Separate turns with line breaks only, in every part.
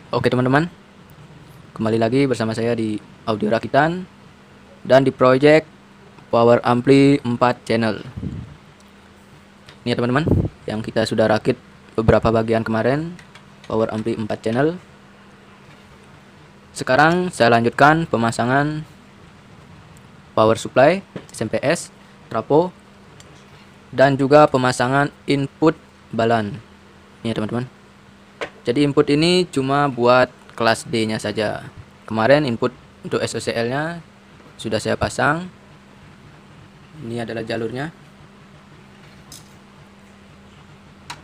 Oke teman-teman, kembali lagi bersama saya di Audio Rakitan dan di project Power Ampli 4 channel. Ini ya teman-teman, yang kita sudah rakit beberapa bagian kemarin, Power Ampli 4 channel. Sekarang saya lanjutkan pemasangan power supply, SMPS, trapo, dan juga pemasangan input balan. Ini ya teman-teman. Jadi input ini cuma buat kelas D nya saja. Kemarin input untuk SOCL nya sudah saya pasang. Ini adalah jalurnya.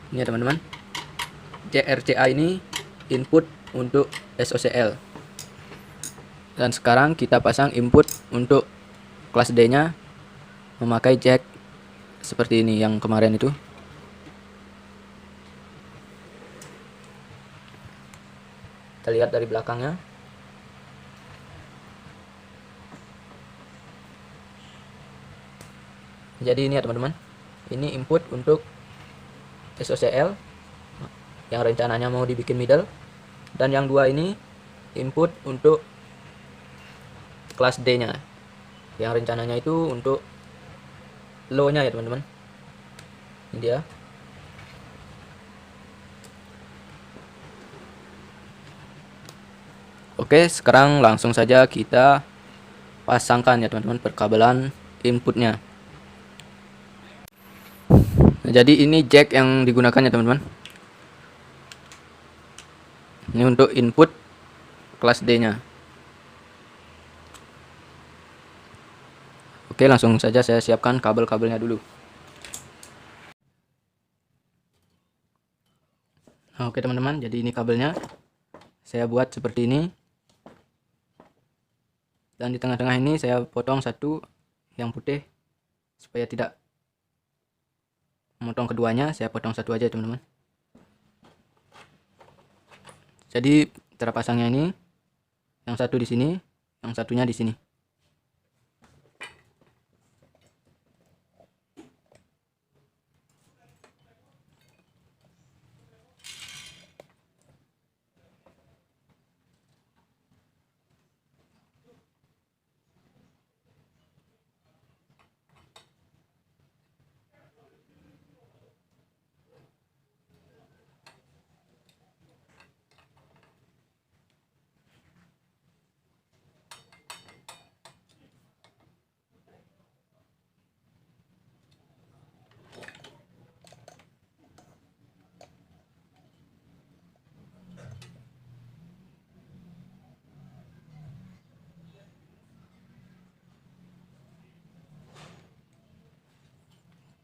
Ini ya teman-teman. CRCA ini input untuk SOCL. Dan sekarang kita pasang input untuk kelas D nya memakai jack seperti ini yang kemarin itu. Kita lihat dari belakangnya. Jadi ini ya teman-teman, ini input untuk SOCL yang rencananya mau dibikin middle, dan yang dua ini input untuk kelas D nya yang rencananya itu untuk low nya ya teman-teman. Ini dia. Oke, sekarang langsung saja kita pasangkan ya teman-teman perkabelan inputnya. Nah, jadi ini jack yang digunakan ya teman-teman. Ini untuk input kelas D nya. Oke, langsung saja saya siapkan kabel-kabelnya dulu. Nah, oke teman-teman, jadi ini kabelnya. Saya buat seperti ini. Dan di tengah-tengah ini saya potong satu yang putih supaya tidak memotong keduanya. Saya potong satu aja teman-teman. Jadi terpasangnya ini yang satu di sini, yang satunya di sini.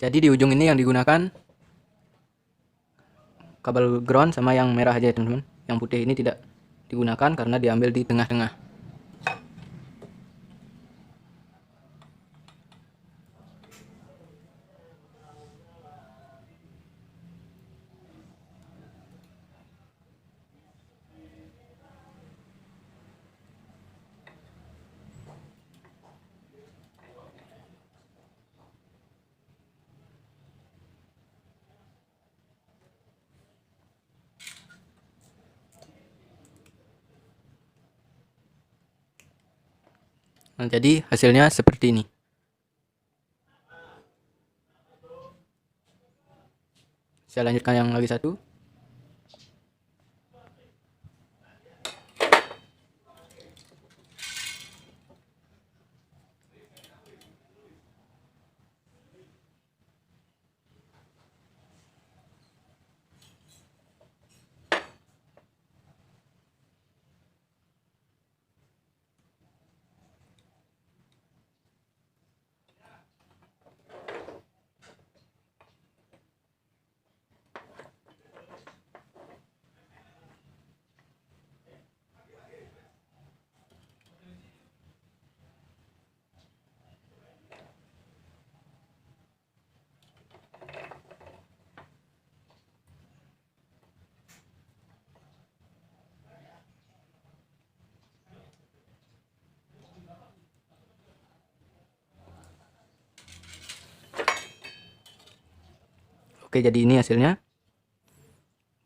Jadi di ujung ini yang digunakan kabel ground sama yang merah aja teman-teman. Yang putih ini tidak digunakan karena diambil di tengah-tengah. Nah, jadi hasilnya seperti ini. Saya lanjutkan yang lagi satu. Oke, jadi ini hasilnya.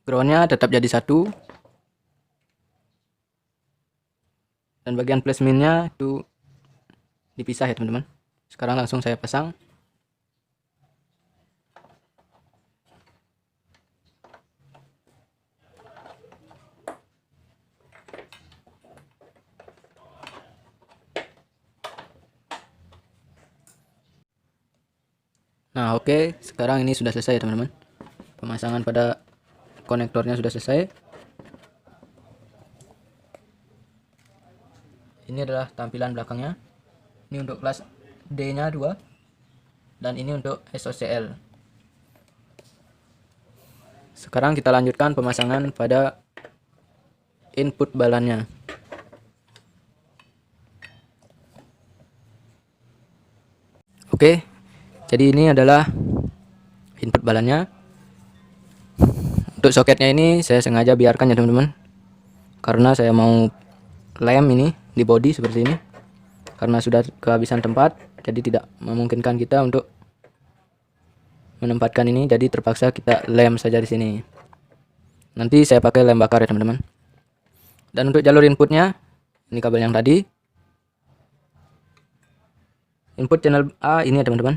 Groundnya tetap jadi satu. dan bagian plus minnya itu dipisah ya teman-teman. Sekarang langsung saya pasang. Nah oke, sekarang ini sudah selesai ya teman-teman. Pemasangan pada konektornya sudah selesai. Ini adalah tampilan belakangnya. Ini untuk kelas D nya 2, dan ini untuk SOCL. Sekarang kita lanjutkan pemasangan pada input balannya. Oke, jadi ini adalah input balannya. Untuk soketnya ini saya sengaja biarkan ya teman-teman, karena saya mau lem ini di body seperti ini. Karena sudah kehabisan tempat, jadi tidak memungkinkan kita untuk menempatkan ini, jadi terpaksa kita lem saja di sini. Nanti saya pakai lem bakar ya teman-teman. Dan untuk jalur inputnya, ini kabel yang tadi. Input channel A ini ya teman-teman.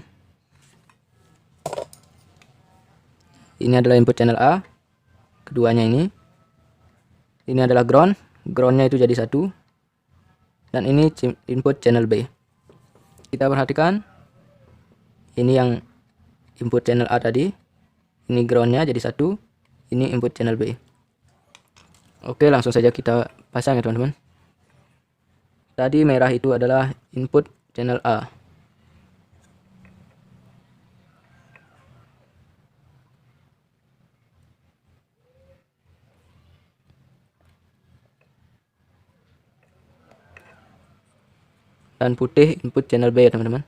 Ini adalah input channel A. Keduanya ini. Ini adalah ground. Groundnya itu jadi 1. Dan ini input channel B. Kita perhatikan. Ini yang input channel A tadi. Ini groundnya jadi 1. Ini input channel B. Oke, langsung saja kita pasang ya teman-teman. Tadi merah itu adalah input channel A. Dan putih input channel B ya teman-teman.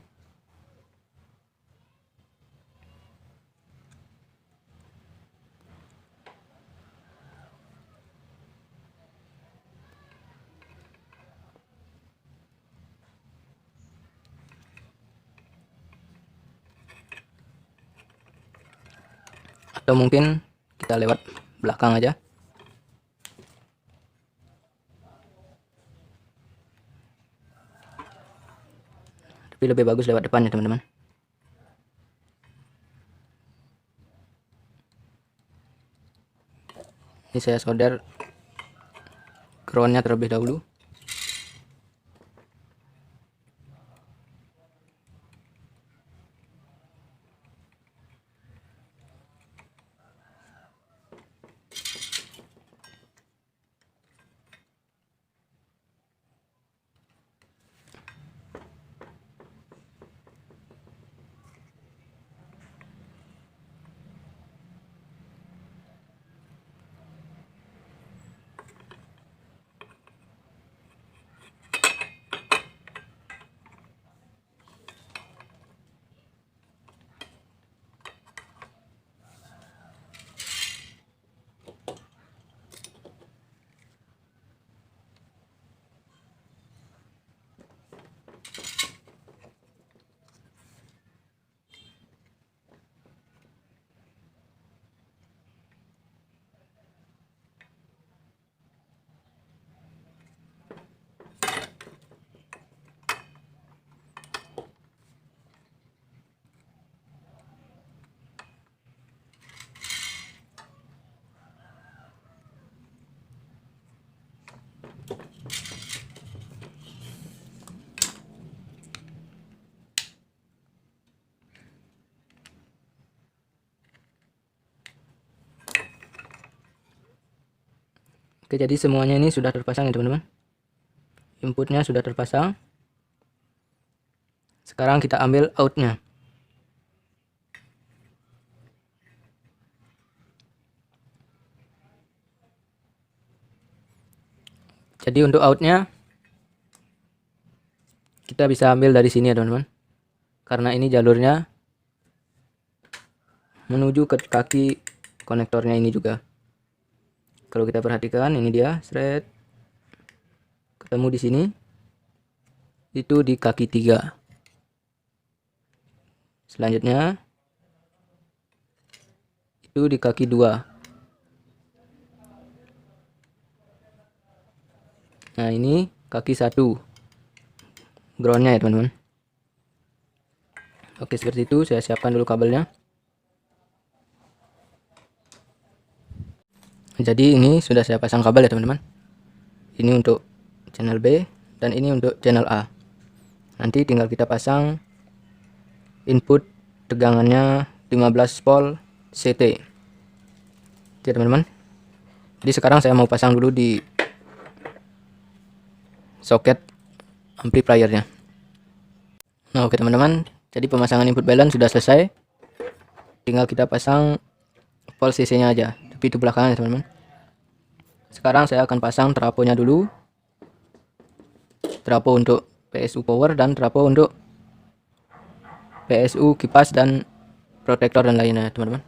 Atau mungkin kita lewat belakang aja. Tapi lebih bagus lewat depan ya teman-teman. Ini saya solder groundnya terlebih dahulu. Oke, jadi semuanya ini sudah terpasang ya teman-teman. Inputnya sudah terpasang. Sekarang kita ambil outnya. Jadi untuk outnya kita bisa ambil dari sini ya teman-teman. Karena ini jalurnya menuju ke kaki konektornya ini juga. Kalau kita perhatikan, ini dia, thread ketemu di sini. Itu di kaki 3. Selanjutnya itu di kaki 2. Nah, ini kaki 1 groundnya ya teman-teman. Oke, seperti itu. Saya siapkan dulu kabelnya. Jadi ini sudah saya pasang kabel ya teman-teman. Ini untuk channel B dan ini untuk channel A. Nanti tinggal kita pasang input tegangannya 15 volt CT. Oke teman-teman. Jadi sekarang saya mau pasang dulu di soket amplifiernya. Nah, oke teman-teman. Jadi pemasangan input balance sudah selesai. Tinggal kita pasang volt CC-nya aja. Tapi itu belakangan ya teman-teman. Sekarang saya akan pasang trafonya dulu. Trafo untuk PSU power dan trafo untuk PSU kipas dan protektor dan lainnya teman-teman.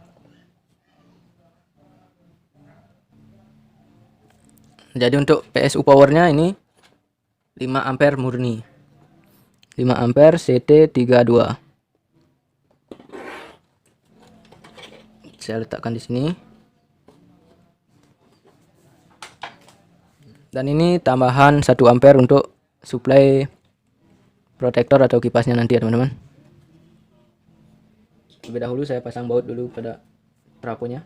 Jadi untuk PSU powernya ini 5 ampere murni, 5 ampere CT32. Saya letakkan di sini. Dan ini tambahan 1 ampere untuk suplai protektor atau kipasnya nanti ya teman-teman. Lebih dahulu saya pasang baut dulu pada trafonya.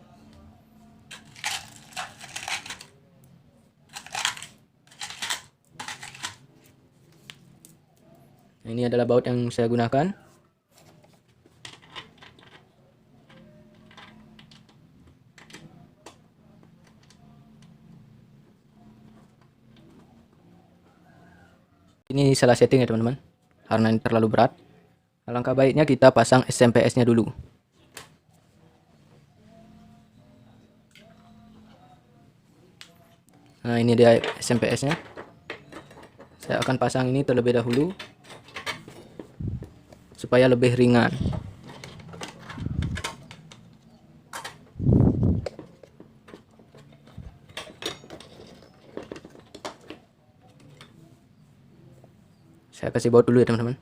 Ini adalah baut yang saya gunakan. Ini salah setting ya teman-teman, karena ini terlalu berat. Alangkah baiknya kita pasang SMPS-nya dulu. Nah, ini dia SMPS-nya. Saya akan pasang ini terlebih dahulu supaya lebih ringan. Saya kasih baut dulu ya teman-teman.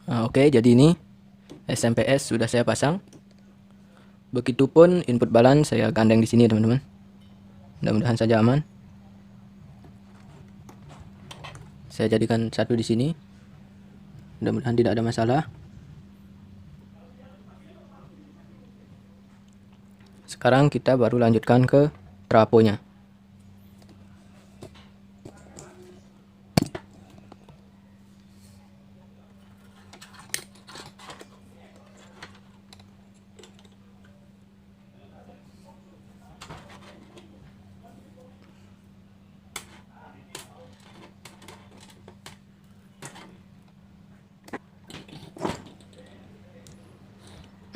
Nah, oke, jadi ini SMPS sudah saya pasang. Begitupun input balance saya gandeng di sini teman-teman. Mudah-mudahan saja aman. Saya jadikan satu di sini. Mudah-mudahan tidak ada masalah. Sekarang kita baru lanjutkan ke trafonya.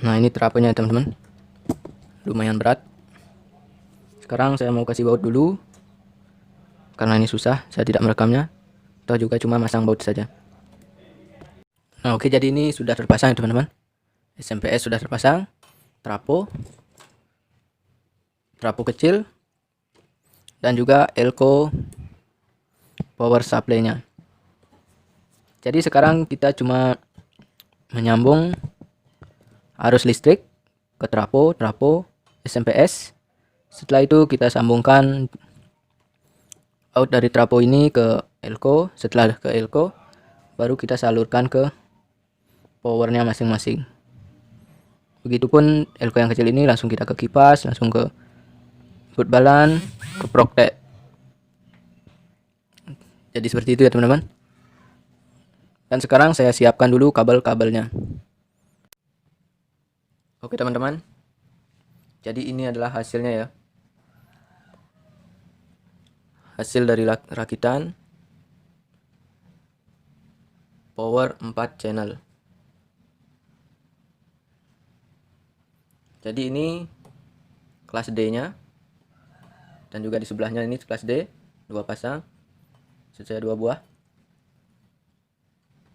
Nah, ini trafonya teman-teman. Lumayan berat. Sekarang saya mau kasih baut dulu. Karena ini susah, saya tidak merekamnya. Atau juga cuma masang baut saja. Nah, oke, jadi ini sudah terpasang ya teman-teman. SMPS sudah terpasang. Trafo kecil. Dan juga elko power supply-nya. Jadi sekarang kita cuma menyambung arus listrik ke trafo SMPS. Setelah itu kita sambungkan out dari trafo ini ke elko. Setelah ke elko, baru kita salurkan ke powernya masing-masing. Begitupun elko yang kecil ini langsung kita ke kipas, langsung ke input balan, ke proktek. Jadi seperti itu ya teman-teman. Dan sekarang saya siapkan dulu kabel-kabelnya. Oke teman-teman, jadi ini adalah hasilnya ya. Hasil dari rakitan power 4 channel. Jadi ini kelas D nya, dan juga di sebelahnya ini kelas D, 2 pasang, saya 2 buah.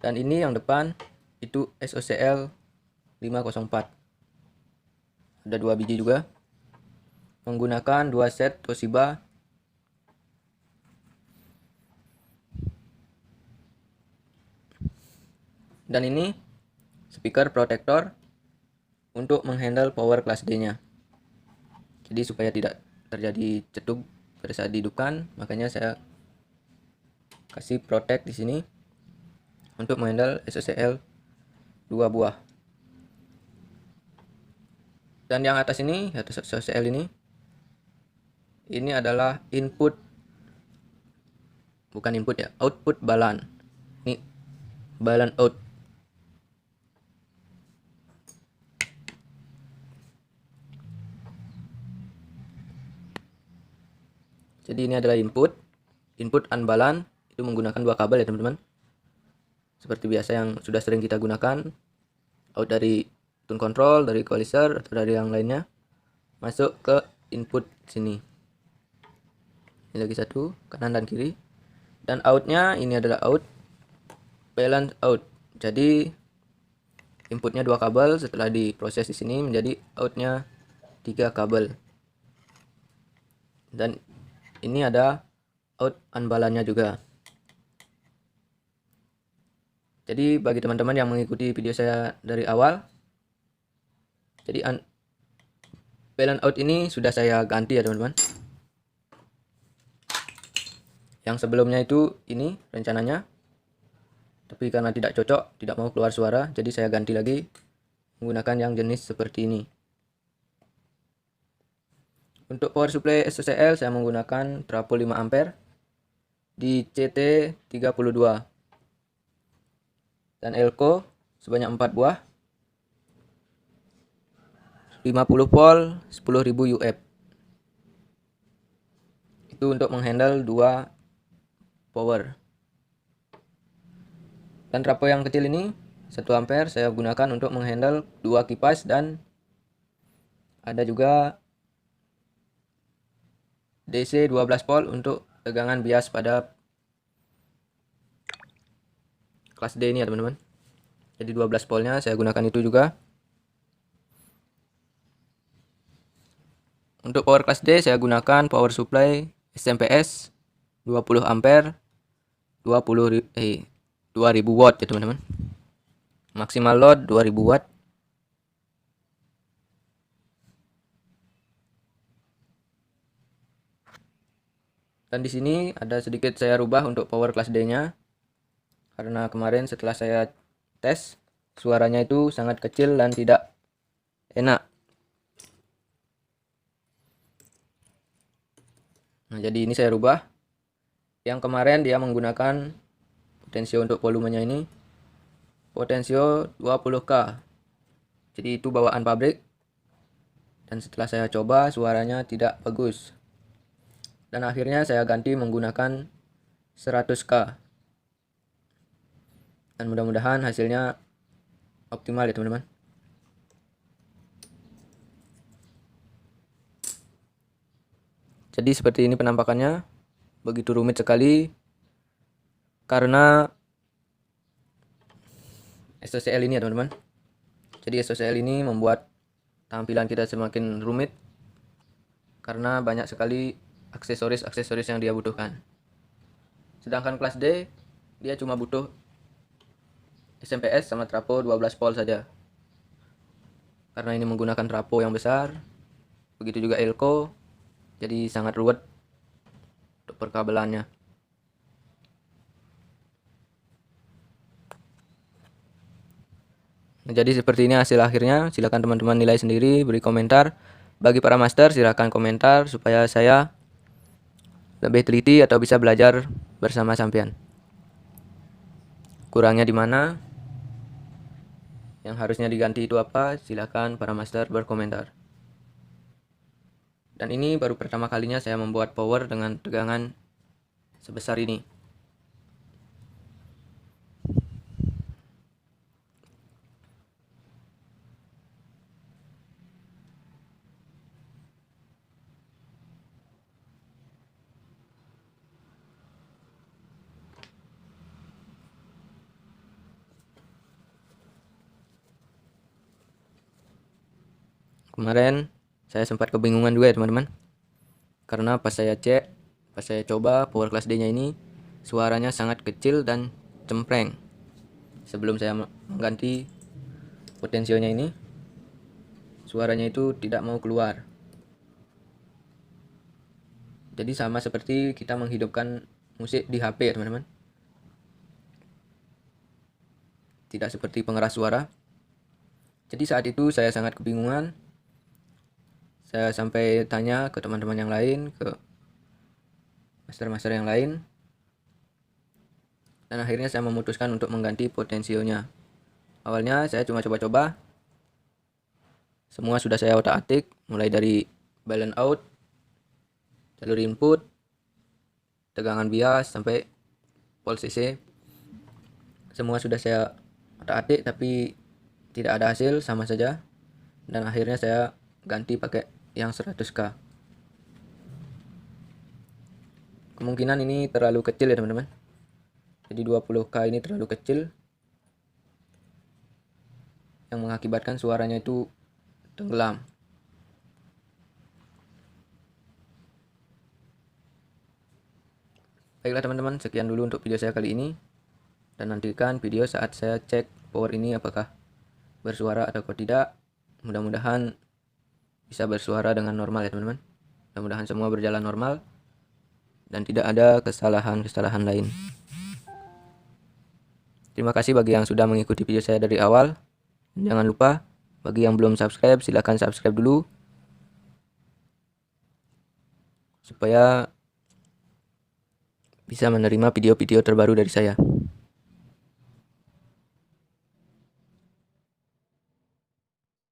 Dan ini yang depan itu SOCL 504, ada 2 biji juga, menggunakan 2 set Toshiba dan ini speaker protector untuk menghandle power kelas D nya. Jadi supaya tidak terjadi ceduk pada saat dihidupkan, makanya saya kasih protect di sini untuk menghandle SOCL 2 buah. Dan yang atas ini, atas SOCL ini adalah input, bukan input ya, output balan. Ini balan out. Jadi ini adalah input unbalan, itu menggunakan 2 kabel ya teman-teman. Seperti biasa yang sudah sering kita gunakan, out dari tune control, dari equalizer atau dari yang lainnya, masuk ke input sini. Ini lagi satu, kanan dan kiri. Dan outnya ini adalah out balance out. Jadi inputnya 2 kabel, setelah diproses di sini menjadi outnya 3 kabel. Dan ini ada out unbalannya juga. Jadi bagi teman-teman yang mengikuti video saya dari awal, jadi balance out ini sudah saya ganti ya teman-teman. Yang sebelumnya itu ini rencananya, tapi karena tidak cocok, tidak mau keluar suara, jadi saya ganti lagi menggunakan yang jenis seperti ini. Untuk power supply SOCL saya menggunakan trafo 5 ampere di CT32 dan elko sebanyak 4 buah 50 volt 10.000 UF. Itu untuk menghandle 2 power. Dan trafo yang kecil ini 1 ampere saya gunakan untuk menghandle 2 kipas, dan ada juga DC 12 volt untuk tegangan bias pada kelas D ini ya teman-teman. Jadi 12 voltnya saya gunakan itu juga. Untuk power kelas D saya gunakan power supply SMPS 20 ampere 2000 watt ya teman-teman. Maksimal load 2000 watt. Dan di sini ada sedikit saya rubah untuk power kelas D-nya. Karena kemarin setelah saya tes, suaranya itu sangat kecil dan tidak enak. Nah, jadi ini saya rubah. Yang kemarin dia menggunakan potensio untuk volumenya ini potensio 20K. Jadi itu bawaan pabrik. Dan setelah saya coba suaranya tidak bagus. Dan akhirnya saya ganti menggunakan 100K. Dan mudah-mudahan hasilnya optimal ya teman-teman. Jadi seperti ini penampakannya. Begitu rumit sekali karena SOCL ini ya teman-teman. Jadi SOCL ini membuat tampilan kita semakin rumit karena banyak sekali aksesoris-aksesoris yang dia butuhkan. Sedangkan kelas D dia cuma butuh SMPS sama trafo 12 volt saja. Karena ini menggunakan trafo yang besar, begitu juga elko, jadi sangat ruwet untuk perkabelannya. Nah, jadi seperti ini hasil akhirnya. Silakan teman-teman nilai sendiri, beri komentar. Bagi para master silakan komentar supaya saya lebih teliti atau bisa belajar bersama sampean. Kurangnya di mana? Yang harusnya diganti itu apa? Silakan para master berkomentar. Dan ini baru pertama kalinya saya membuat power dengan tegangan sebesar ini. Kemarin saya sempat kebingungan juga ya teman-teman, karena pas saya coba power class D nya ini suaranya sangat kecil dan cempreng. Sebelum saya mengganti potensionya ini, suaranya itu tidak mau keluar. Jadi sama seperti kita menghidupkan musik di HP ya teman-teman, tidak seperti pengeras suara. Jadi saat itu saya sangat kebingungan. Saya sampai tanya ke teman-teman yang lain, ke master-master yang lain, dan akhirnya saya memutuskan untuk mengganti potensionya. Awalnya saya cuma coba-coba, semua sudah saya otak-atik, mulai dari balance out, jalur input, tegangan bias, sampai pulse CC. Semua sudah saya otak-atik, tapi tidak ada hasil, sama saja. Dan akhirnya saya ganti pakai yang 100K. Kemungkinan ini terlalu kecil ya teman-teman. Jadi 20K ini terlalu kecil, yang mengakibatkan suaranya itu tenggelam. Baiklah teman-teman, sekian dulu untuk video saya kali ini. Dan nantikan video saat saya cek power ini apakah bersuara atau tidak. Mudah-mudahan bisa bersuara dengan normal ya teman-teman. Mudah-mudahan semua berjalan normal dan tidak ada kesalahan-kesalahan lain. Terima kasih bagi yang sudah mengikuti video saya dari awal. Jangan lupa, bagi yang belum subscribe, silahkan subscribe dulu, supaya bisa menerima video-video terbaru dari saya.